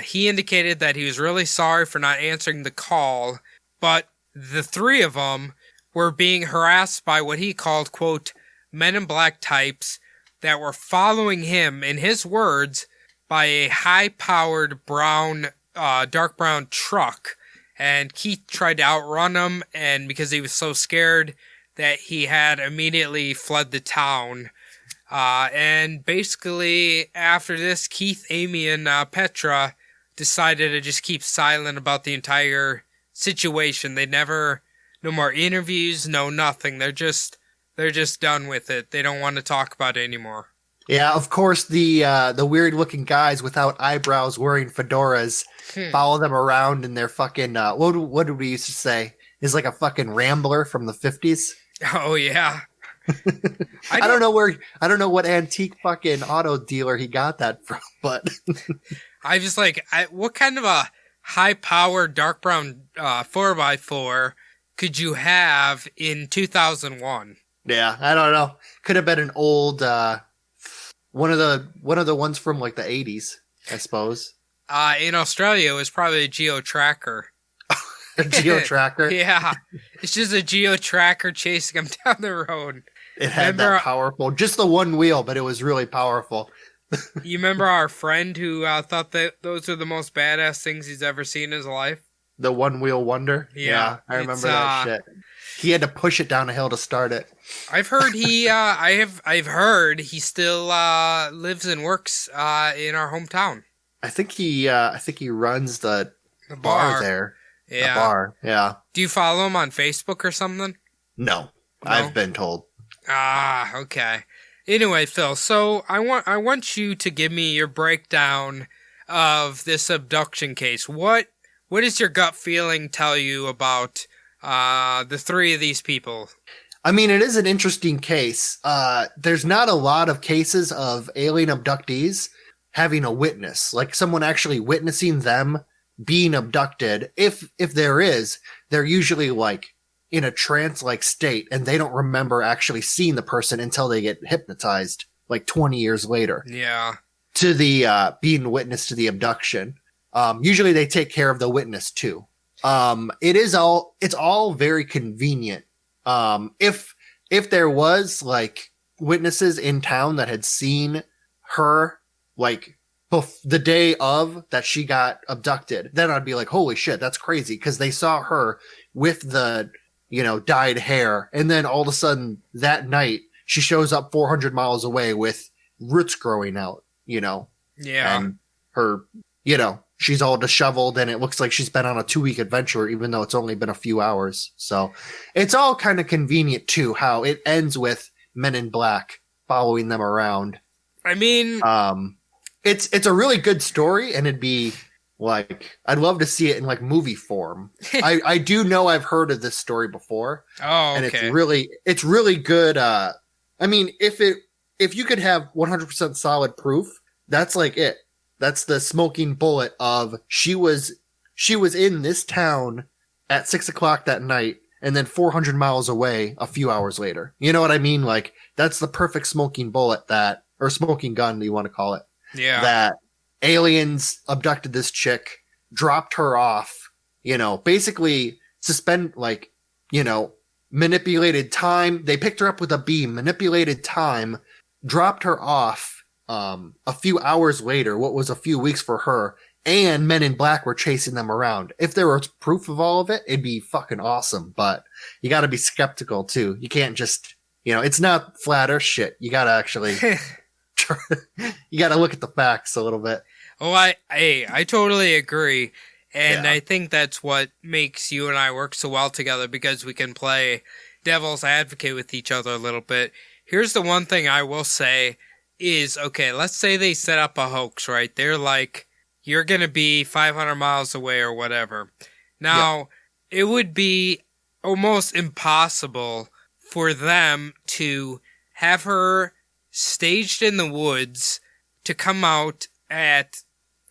He indicated that he was really sorry for not answering the call, but the three of them were being harassed by what he called, quote, men in black types that were following him, in his words, by a high-powered dark brown truck. And Keith tried to outrun them, and because he was so scared that he had immediately fled the town. And basically, after this, Keith, Amy, and Petra decided to just keep silent about the entire situation. No more interviews, no nothing. They're just done with it. They don't want to talk about it anymore. Yeah, of course, the weird-looking guys without eyebrows wearing fedoras follow them around in their fucking, what did we used to say? Is like a fucking Rambler from the 50s. Oh, yeah. I don't know what antique fucking auto dealer he got that from, but I just what kind of a high-powered dark brown 4x4 could you have in 2001? Yeah, I don't know. Could have been an old one of the ones from like the 80s, I suppose. In Australia, it was probably a Geo Tracker. A Geo Tracker? Yeah. It's just a Geo Tracker chasing him down the road. It had that powerful, just the one wheel, but it was really powerful. You remember our friend who thought that those are the most badass things he's ever seen in his life? The one wheel wonder? Yeah. I remember that shit. He had to push it down a hill to start it. I've heard I've heard he still lives and works in our hometown. I think he runs the bar there. Yeah. The bar. Yeah. Do you follow him on Facebook or something? No. I've been told. Okay. Anyway, Phil, so I want you to give me your breakdown of this abduction case. What does your gut feeling tell you about the three of these people? I mean, it is an interesting case. There's not a lot of cases of alien abductees having a witness, like someone actually witnessing them being abducted. If there is, they're usually like in a trance-like state, and they don't remember actually seeing the person until they get hypnotized, like 20 years later. Yeah. To the being witness to the abduction. Usually they take care of the witness too. It's all very convenient. If there was like witnesses in town that had seen her like the day of that she got abducted, then I'd be like, holy shit, that's crazy. Cause they saw her with the, dyed hair. And then all of a sudden that night she shows up 400 miles away with roots growing out, Yeah. And her, she's all disheveled and it looks like she's been on a 2-week adventure, even though it's only been a few hours. So it's all kind of convenient too, how it ends with Men in Black following them around. I mean, it's a really good story, and it'd be like, I'd love to see it in like movie form. I do know I've heard of this story before. Oh, okay. And it's really good. I mean, if you could have 100% solid proof, that's like it. That's the smoking bullet of she was in this town at 6:00 that night, and then 400 miles away a few hours later. You know what I mean? Like, that's the perfect smoking bullet or smoking gun, you want to call it. Yeah. That aliens abducted this chick, dropped her off, basically manipulated time. They picked her up with a beam, manipulated time, dropped her off a few hours later, what was a few weeks for her, and Men in Black were chasing them around. If there was proof of all of it, it'd be fucking awesome, but you gotta be skeptical too. You can't just, it's not flat earth shit. You gotta actually, you gotta look at the facts a little bit. Oh, I totally agree. And Yeah. I think that's what makes you and I work so well together, because we can play devil's advocate with each other a little bit. Here's the one thing I will say is, okay, let's say they set up a hoax, right? They're like, you're going to be 500 miles away or whatever. Now, it would be almost impossible for them to have her staged in the woods to come out at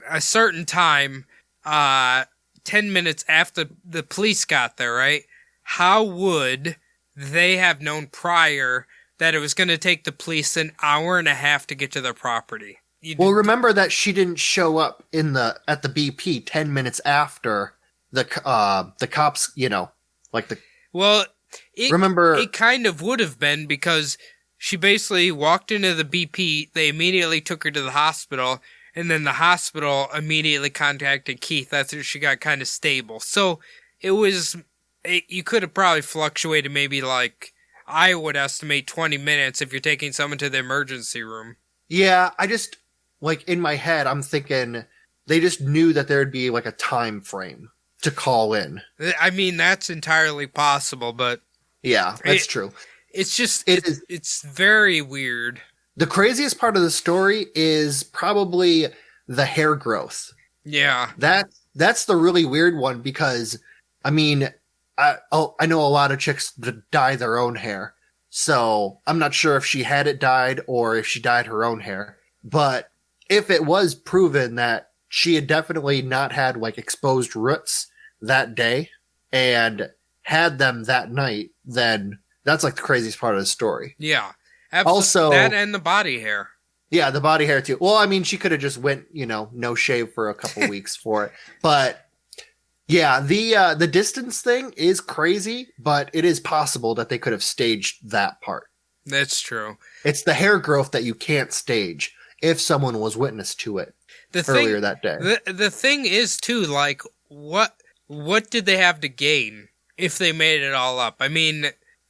a certain time, 10 minutes after the police got there, right? How would they have known prior that it was going to take the police an hour and a half to get to their property? Well, remember that she didn't show up at the BP 10 minutes after the cops, Well, remember, it kind of would have been, because she basically walked into the BP, they immediately took her to the hospital, and then the hospital immediately contacted Keith after she got kind of stable. So you could have probably fluctuated maybe I would estimate 20 minutes if you're taking someone to the emergency room. Yeah, I just, in my head, I'm thinking they just knew that there'd be a time frame to call in. I mean, that's entirely possible, but... Yeah, that's true. It's just, it's very weird. The craziest part of the story is probably the hair growth. Yeah. That's the really weird one, because, I mean, I know a lot of chicks that dye their own hair, so I'm not sure if she had it dyed or if she dyed her own hair. But if it was proven that she had definitely not had exposed roots that day and had them that night, then that's the craziest part of the story. Yeah. Also, that and the body hair. Yeah, the body hair too. Well, I mean, she could have just went, no shave for a couple weeks for it. But yeah, the distance thing is crazy, but it is possible that they could have staged that part. That's true. It's the hair growth that you can't stage if someone was witness to it earlier that day. The thing is too, what did they have to gain if they made it all up? I mean,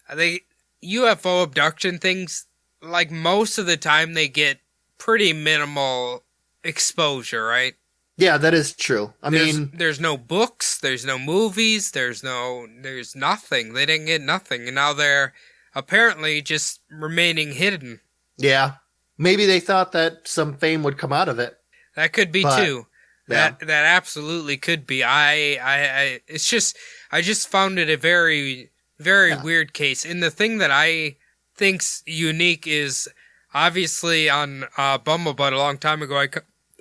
UFO abduction things, most of the time they get pretty minimal exposure, right? Yeah, that is true. There's no books, there's no movies, there's nothing. They didn't get nothing, and now they're apparently just remaining hidden. Yeah. Maybe they thought that some fame would come out of it. That could be too. Yeah. That absolutely could be. I just found it a very, very weird case. And the thing that I think's unique is, obviously on Bumblebutt a long time ago,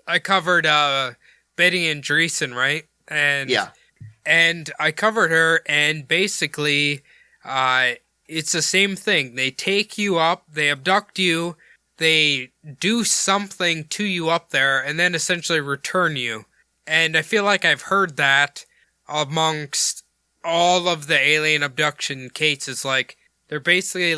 I covered Betty and Dreesen, right? And I covered her, and basically it's the same thing. They take you up, they abduct you, they do something to you up there, and then essentially return you. And I feel like I've heard that amongst all of the alien abduction cases. They're basically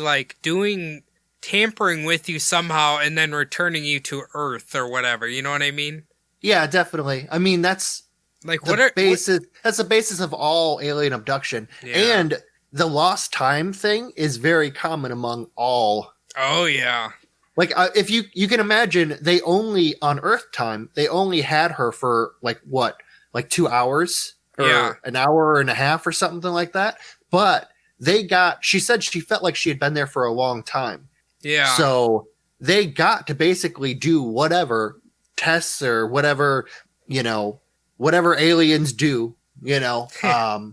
tampering with you somehow and then returning you to Earth or whatever. You know what I mean? Yeah, definitely. I mean, that's the basis of all alien abduction. Yeah. And the lost time thing is very common among all. Oh, yeah. If you can imagine, they only, on Earth time, they only had her for 2 hours or an hour and a half or something like that. But she said she felt like she had been there for a long time. Yeah. So they got to basically do whatever tests or whatever aliens do,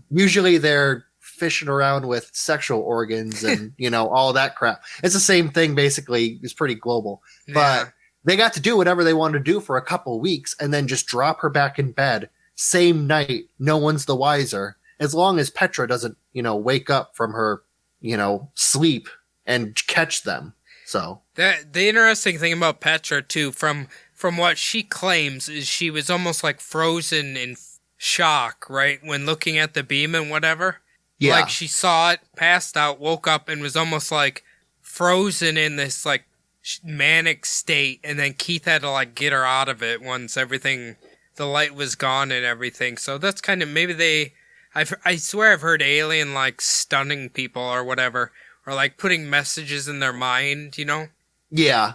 usually they're fishing around with sexual organs and, all that crap. It's the same thing, basically. It's pretty global. Yeah. But they got to do whatever they wanted to do for a couple weeks and then just drop her back in bed. Same night. No one's the wiser. As long as Petra doesn't, wake up from her, sleep and catch them. So the interesting thing about Petra too, from what she claims, is she was almost frozen in shock, right? When looking at the beam and whatever. Yeah. She saw it, passed out, woke up, and was almost frozen in this manic state, and then Keith had to get her out of it once the light was gone and everything. So that's kind of, maybe I swear I've heard alien stunning people or whatever, or putting messages in their mind, Yeah.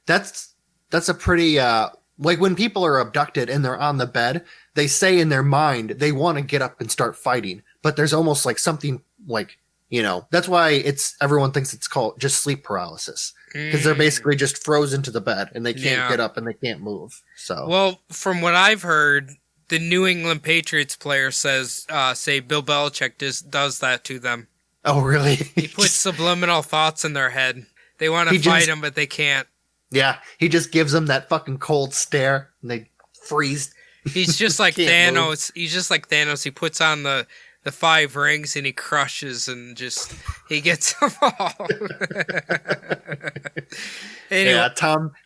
That's a pretty, when people are abducted and they're on the bed, they say in their mind they want to get up and start fighting, but there's almost something That's why everyone thinks it's called just sleep paralysis, because they're basically just frozen to the bed and they can't get up and they can't move. So, well, from what I've heard, the New England Patriots player say Bill Belichick does that to them. Oh, really? He puts subliminal thoughts in their head. They want to fight him, but they can't. Yeah, he just gives them that fucking cold stare and they freeze. He's just like Thanos. Move. He's just like Thanos. He puts on the 5 rings and he crushes and he gets them all. Anyway. Yeah,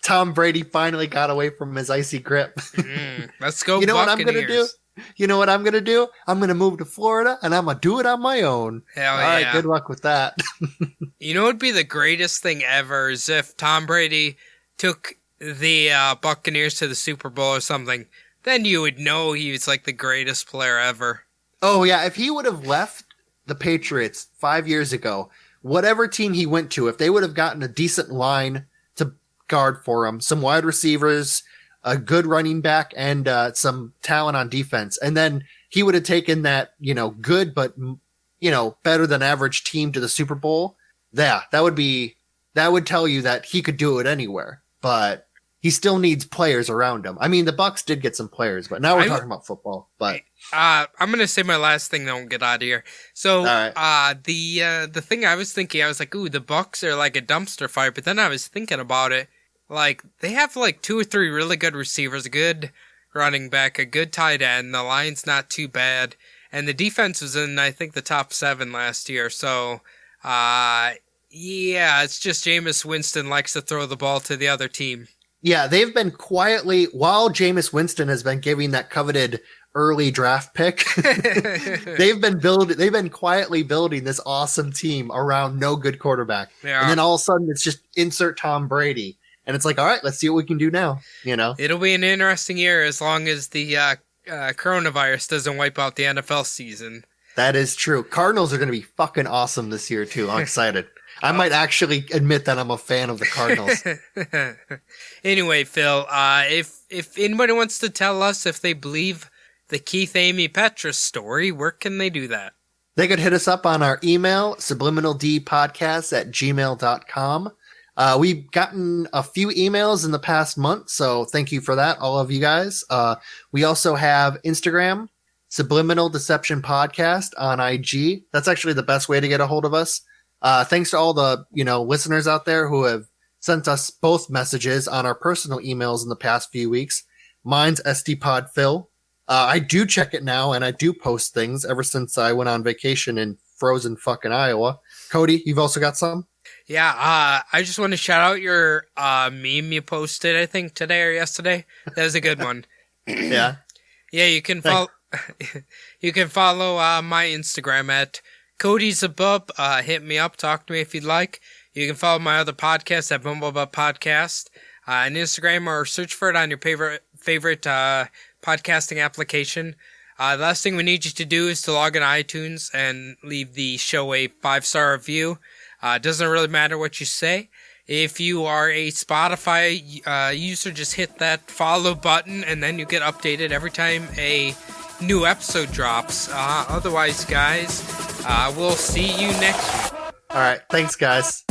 Tom Brady finally got away from his icy grip. Let's go. You know what I'm gonna do? You know what I'm gonna do? I'm gonna move to Florida and I'm gonna do it on my own. Hell all yeah. right, good luck with that. You know what would be the greatest thing ever is if Tom Brady took the Buccaneers to the Super Bowl or something. Then you would know he was like the greatest player ever. Oh, yeah. If he would have left the Patriots 5 years ago, whatever team he went to, if they would have gotten a decent line to guard for him, some wide receivers, a good running back, and some talent on defense, and then he would have taken that, good but, better than average team to the Super Bowl, that would tell you that he could do it anywhere. But he still needs players around him. I mean, the Bucs did get some players, but now we're talking about football. But I'm gonna say my last thing, then we'll get out of here. So, right. The thing I was thinking, I was like, ooh, the Bucs are like a dumpster fire. But then I was thinking about it, like they have like 2 or 3 really good receivers, a good running back, a good tight end. The line's not too bad, and the defense was in, I think, the top 7 last year. So, yeah, it's just Jameis Winston likes to throw the ball to the other team. Yeah, they've been quietly, while Jameis Winston has been giving that coveted early draft pick, they've been quietly building this awesome team around no good quarterback. Yeah. And then all of a sudden it's just insert Tom Brady. And it's like, all right, let's see what we can do now. It'll be an interesting year as long as the coronavirus doesn't wipe out the NFL season. That is true. Cardinals are going to be fucking awesome this year too. I'm excited. I might actually admit that I'm a fan of the Cardinals. Anyway, Phil, if anybody wants to tell us if they believe the Keith Amy Petrus story, where can they do that? They could hit us up on our email, subliminaldpodcast@gmail.com. We've gotten a few emails in the past month, so thank you for that, all of you guys. We also have Instagram, Subliminal Deception Podcast on IG. That's actually the best way to get a hold of us. Thanks to all the, listeners out there who have sent us both messages on our personal emails in the past few weeks. Mine's SDPodPhil. I do check it now and I do post things ever since I went on vacation in frozen fucking Iowa. Cody, you've also got some? Yeah, I just want to shout out your meme you posted, I think, today or yesterday. That was a good one. Yeah. Yeah, you can follow my Instagram at Cody's above. Hit me up, talk to me if you'd like. You can follow my other podcast at Bumblebutt Podcast on Instagram, or search for it on your favorite podcasting application. The last thing we need you to do is to log in iTunes and leave the show a 5-star review. It doesn't really matter what you say. If you are a Spotify user, just hit that follow button and then you get updated every time a new episode drops. Otherwise, guys, we'll see you next week. All right. Thanks, guys.